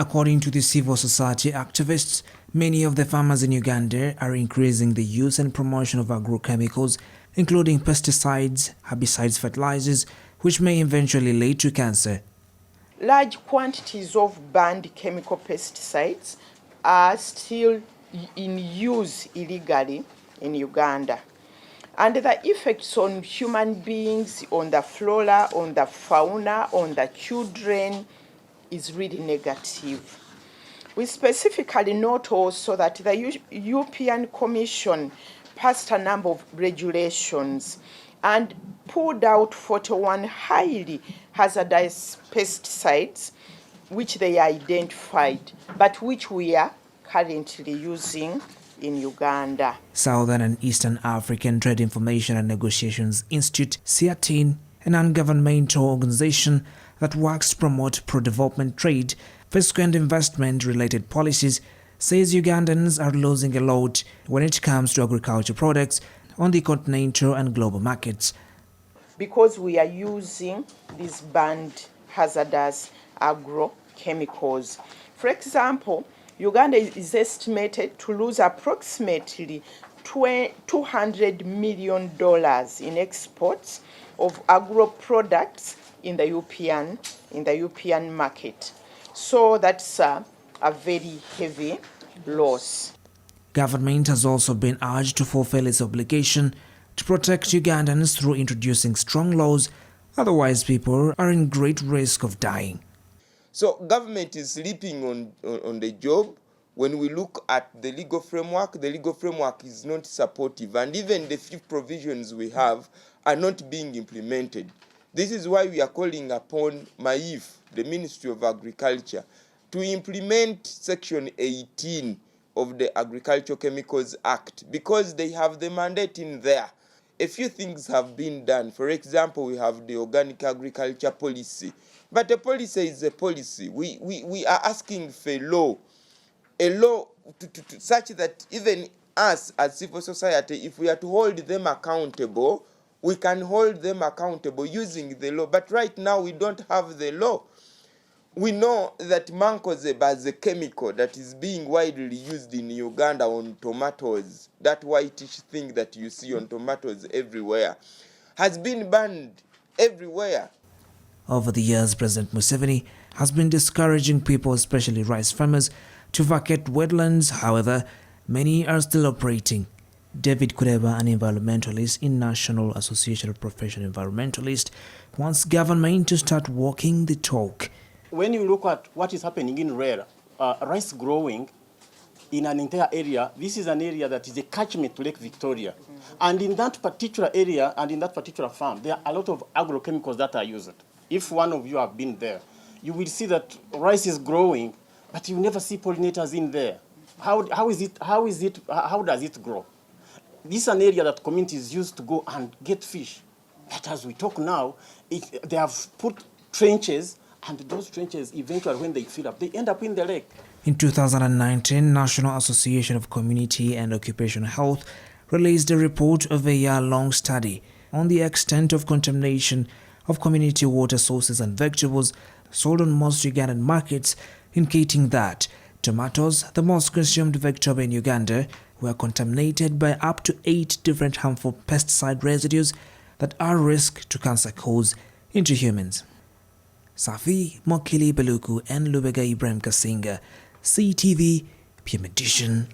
According to the civil society activists, many of the farmers in Uganda are increasing the use and promotion of agrochemicals, including pesticides, herbicides, fertilizers, which may eventually lead to cancer. Large quantities of banned chemical pesticides are still in use illegally in Uganda. And the effects on human beings, on the flora, on the fauna, on the children is really negative. We specifically note also that the European Commission passed a number of regulations and pulled out 41 highly hazardous pesticides which they identified, but which we are currently using in Uganda. Southern and Eastern African Trade Information and Negotiations Institute, CIATIN, a non-governmental organization that works to promote pro-development trade, fiscal and investment-related policies, says Ugandans are losing a lot when it comes to agriculture products on the continental and global markets. Because we are using these banned hazardous agrochemicals. For example, Uganda is estimated to lose approximately $200 million in exports of agro products in the European market. So that's a very heavy loss. Government has also been urged to fulfill its obligation to protect Ugandans through introducing strong laws, otherwise people are in great risk of dying. So government is sleeping on the job. When we look at the legal framework is not supportive, and even the few provisions we have are not being implemented. This is why we are calling upon MAIF, the Ministry of Agriculture, to implement Section 18 of the Agricultural Chemicals Act, because they have the mandate in there. A few things have been done. For example, we have the organic agriculture policy. But a policy is a policy. We are asking for a law to such that even us as civil society, if we are to hold them accountable, we can hold them accountable using the law. But right now we don't have the law. We know that mancozeb is a chemical that is being widely used in Uganda on tomatoes. That whitish thing that you see on tomatoes everywhere has been banned everywhere. Over the years, President Museveni has been discouraging people, especially rice farmers, to vacate wetlands. However, many are still operating. David Kureba, an environmentalist in National Association of Professional Environmentalists, wants government to start walking the talk. When you look at what is happening in Rera, rice growing in an entire area, this is an area that is a catchment to Lake Victoria. And in that particular area and in that particular farm, there are a lot of agrochemicals that are used. If one of you have been there, you will see that rice is growing, but you never see pollinators in there. How does it grow? This is an area that communities used to go and get fish. But as we talk now, they have put trenches, and those trenches eventually, when they fill up, they end up in the lake. In 2019, National Association of Community and Occupational Health released a report of a year-long study on the extent of contamination of community water sources and vegetables sold on most Ugandan markets, indicating that tomatoes, the most consumed vegetable in Uganda, were contaminated by up to 8 different harmful pesticide residues that are risk to cancer cause into humans. Safi Mokili Beluku and Lubega Ibrahim Kasinga, CTV, PM Edition.